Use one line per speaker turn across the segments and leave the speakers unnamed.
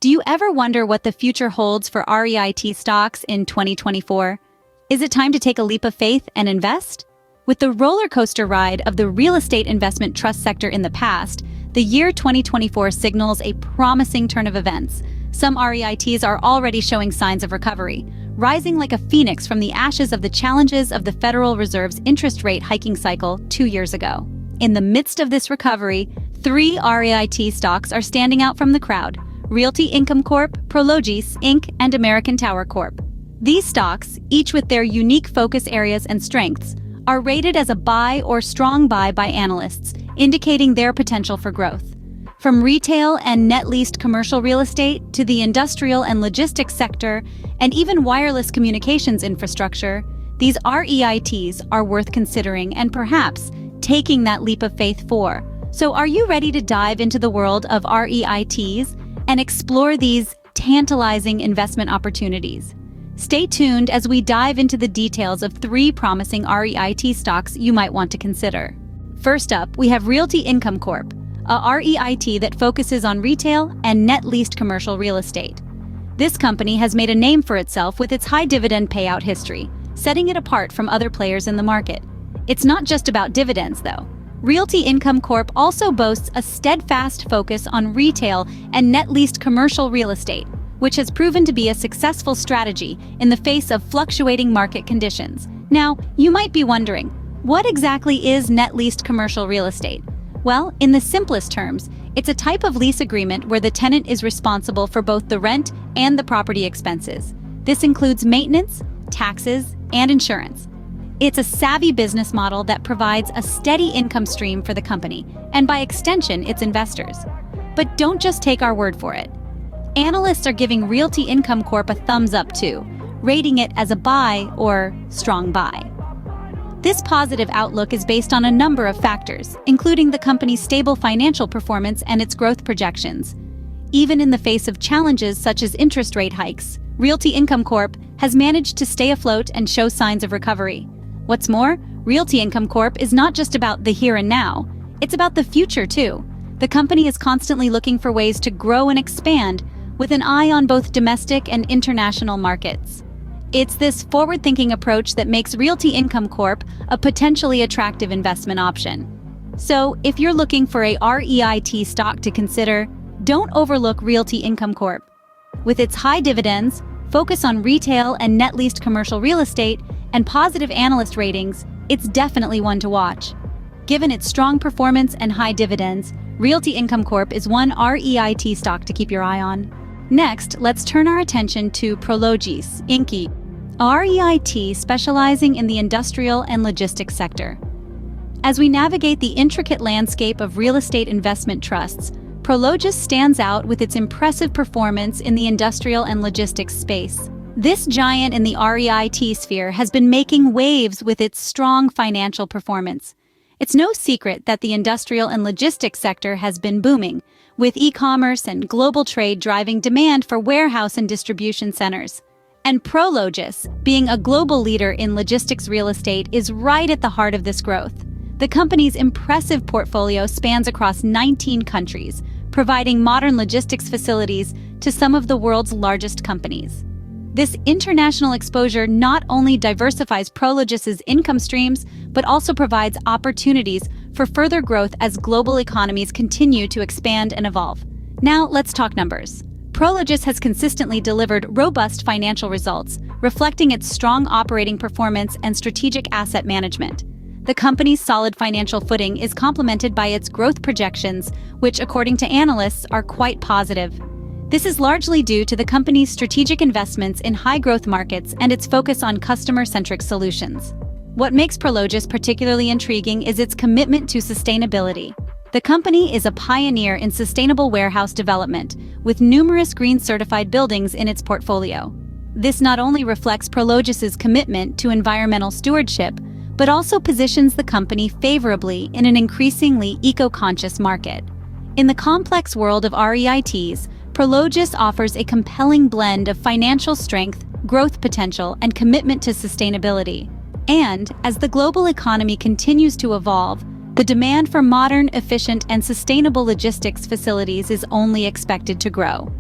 Do you ever wonder what the future holds for REIT stocks in 2024? Is it time to take a leap of faith and invest? With the roller coaster ride of the real estate investment trust sector in the past, the year 2024 signals a promising turn of events. Some REITs are already showing signs of recovery, rising like a phoenix from the ashes of the challenges of the Federal Reserve's interest rate hiking cycle 2 years ago. In the midst of this recovery, 3 REIT stocks are standing out from the crowd: Realty Income Corp, Prologis, Inc., and American Tower Corp. These stocks, each with their unique focus areas and strengths, are rated as a buy or strong buy by analysts, indicating their potential for growth. From retail and net leased commercial real estate to the industrial and logistics sector, and even wireless communications infrastructure, these REITs are worth considering and perhaps taking that leap of faith for. So are you ready to dive into the world of REITs and explore these tantalizing investment opportunities? Stay tuned as we dive into the details of 3 promising REIT stocks you might want to consider. First up, we have Realty Income Corp, a REIT that focuses on retail and net leased commercial real estate. This company has made a name for itself with its high dividend payout history, setting it apart from other players in the market. It's not just about dividends, though. Realty Income Corp also boasts a steadfast focus on retail and net leased commercial real estate, which has proven to be a successful strategy in the face of fluctuating market conditions. Now, you might be wondering, what exactly is net leased commercial real estate? Well, in the simplest terms, it's a type of lease agreement where the tenant is responsible for both the rent and the property expenses. This includes maintenance, taxes, and insurance. It's a savvy business model that provides a steady income stream for the company, and by extension, its investors. But don't just take our word for it. Analysts are giving Realty Income Corp a thumbs up too, rating it as a buy or strong buy. This positive outlook is based on a number of factors, including the company's stable financial performance and its growth projections. Even in the face of challenges such as interest rate hikes, Realty Income Corp has managed to stay afloat and show signs of recovery. What's more, Realty Income Corp is not just about the here and now, it's about the future too. The company is constantly looking for ways to grow and expand, with an eye on both domestic and international markets. It's this forward-thinking approach that makes Realty Income Corp a potentially attractive investment option. So, if you're looking for a REIT stock to consider, don't overlook Realty Income Corp. With its high dividends, focus on retail and net leased commercial real estate, and positive analyst ratings, it's definitely one to watch. Given its strong performance and high dividends, Realty Income Corp is one REIT stock to keep your eye on. Next, let's turn our attention to Prologis, Inc., a REIT specializing in the industrial and logistics sector. As we navigate the intricate landscape of real estate investment trusts, Prologis stands out with its impressive performance in the industrial and logistics space. This giant in the REIT sphere has been making waves with its strong financial performance. It's no secret that the industrial and logistics sector has been booming, with e-commerce and global trade driving demand for warehouse and distribution centers. And Prologis, being a global leader in logistics real estate, is right at the heart of this growth. The company's impressive portfolio spans across 19 countries, providing modern logistics facilities to some of the world's largest companies. This international exposure not only diversifies Prologis's income streams, but also provides opportunities for further growth as global economies continue to expand and evolve. Now, let's talk numbers. Prologis has consistently delivered robust financial results, reflecting its strong operating performance and strategic asset management. The company's solid financial footing is complemented by its growth projections, which, according to analysts, are quite positive. This is largely due to the company's strategic investments in high-growth markets and its focus on customer-centric solutions. What makes Prologis particularly intriguing is its commitment to sustainability. The company is a pioneer in sustainable warehouse development, with numerous green-certified buildings in its portfolio. This not only reflects Prologis's commitment to environmental stewardship, but also positions the company favorably in an increasingly eco-conscious market. In the complex world of REITs, Prologis offers a compelling blend of financial strength, growth potential, and commitment to sustainability. And, as the global economy continues to evolve, the demand for modern, efficient, and sustainable logistics facilities is only expected to grow.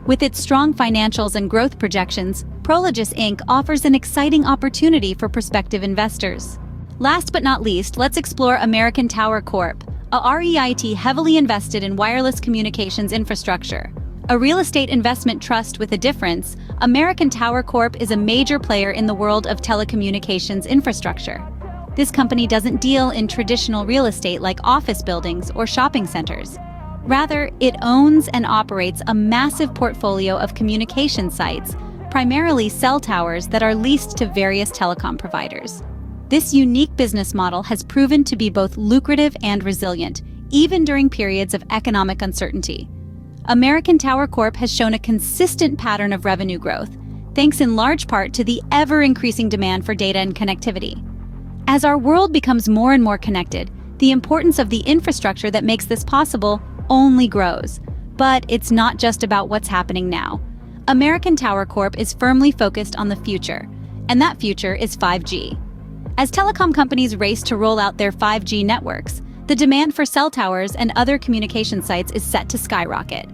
With its strong financials and growth projections, Prologis Inc. offers an exciting opportunity for prospective investors. Last but not least, let's explore American Tower Corp., a REIT heavily invested in wireless communications infrastructure. A real estate investment trust with a difference, American Tower Corp. Is a major player in the world of telecommunications infrastructure. This company doesn't deal in traditional real estate like office buildings or shopping centers. Rather, it owns and operates a massive portfolio of communication sites, primarily cell towers that are leased to various telecom providers. This unique business model has proven to be both lucrative and resilient, even during periods of economic uncertainty. American Tower Corp. Has shown a consistent pattern of revenue growth, thanks in large part to the ever-increasing demand for data and connectivity. As our world becomes more and more connected, the importance of the infrastructure that makes this possible only grows. But it's not just about what's happening now. American Tower Corp. Is firmly focused on the future, and that future is 5G. As telecom companies race to roll out their 5G networks, the demand for cell towers and other communication sites is set to skyrocket.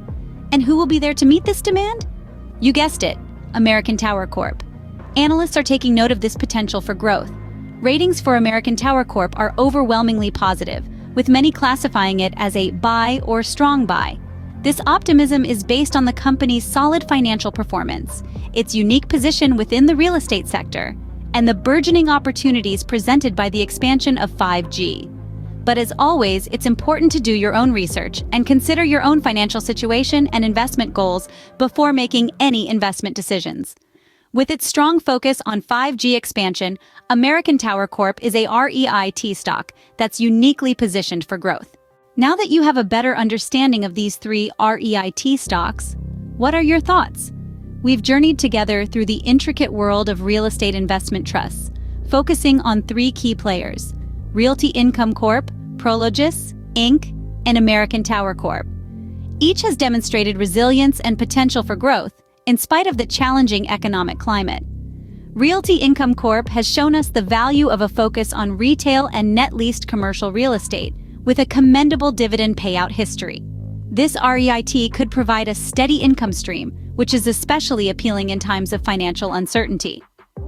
And who will be there to meet this demand? You guessed it, American Tower Corp. Analysts are taking note of this potential for growth. Ratings for American Tower Corp. Are overwhelmingly positive, with many classifying it as a buy or strong buy. This optimism is based on the company's solid financial performance, its unique position within the real estate sector, and the burgeoning opportunities presented by the expansion of 5G. But as always, it's important to do your own research and consider your own financial situation and investment goals before making any investment decisions. With its strong focus on 5G expansion, American Tower Corp. Is a REIT stock that's uniquely positioned for growth. Now that you have a better understanding of these three REIT stocks, what are your thoughts? We've journeyed together through the intricate world of real estate investment trusts, focusing on three key players: Realty Income Corp., Prologis, Inc., and American Tower Corp. Each has demonstrated resilience and potential for growth, in spite of the challenging economic climate. Realty Income Corp. Has shown us the value of a focus on retail and net leased commercial real estate, with a commendable dividend payout history. This REIT could provide a steady income stream, which is especially appealing in times of financial uncertainty.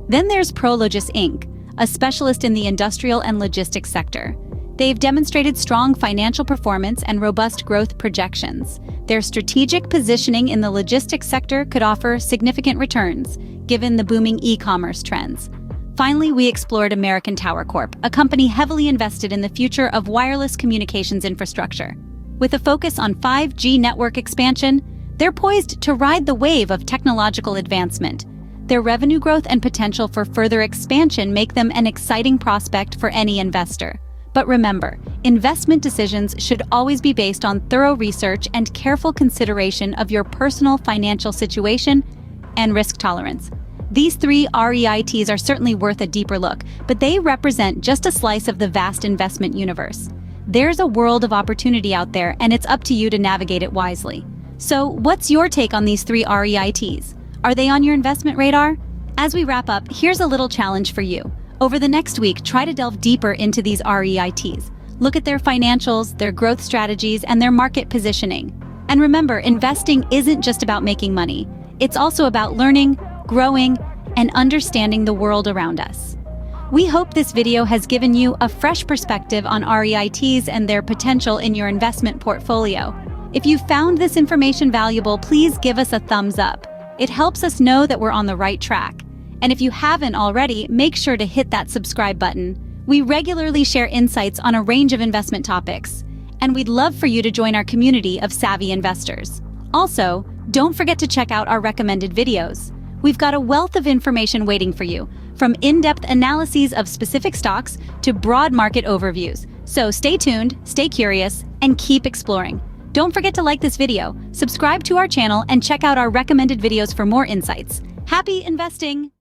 Then there's Prologis Inc., a specialist in the industrial and logistics sector. They've demonstrated strong financial performance and robust growth projections. Their strategic positioning in the logistics sector could offer significant returns, given the booming e-commerce trends. Finally, we explored American Tower Corp., a company heavily invested in the future of wireless communications infrastructure. With a focus on 5G network expansion, they're poised to ride the wave of technological advancement. Their revenue growth and potential for further expansion make them an exciting prospect for any investor. But remember, investment decisions should always be based on thorough research and careful consideration of your personal financial situation and risk tolerance. These three REITs are certainly worth a deeper look, but they represent just a slice of the vast investment universe. There's a world of opportunity out there, and it's up to you to navigate it wisely. So, what's your take on these three REITs? Are they on your investment radar? As we wrap up, here's a little challenge for you. Over the next week, try to delve deeper into these REITs. Look at their financials, their growth strategies, and their market positioning. And remember, investing isn't just about making money. It's also about learning, growing, and understanding the world around us. We hope this video has given you a fresh perspective on REITs and their potential in your investment portfolio. If you found this information valuable, please give us a thumbs up. It helps us know that we're on the right track. And if you haven't already, make sure to hit that subscribe button. We regularly share insights on a range of investment topics, and we'd love for you to join our community of savvy investors. Also, don't forget to check out our recommended videos. We've got a wealth of information waiting for you, from in-depth analyses of specific stocks to broad market overviews. So stay tuned, stay curious, and keep exploring. Don't forget to like this video, subscribe to our channel, and check out our recommended videos for more insights. Happy investing!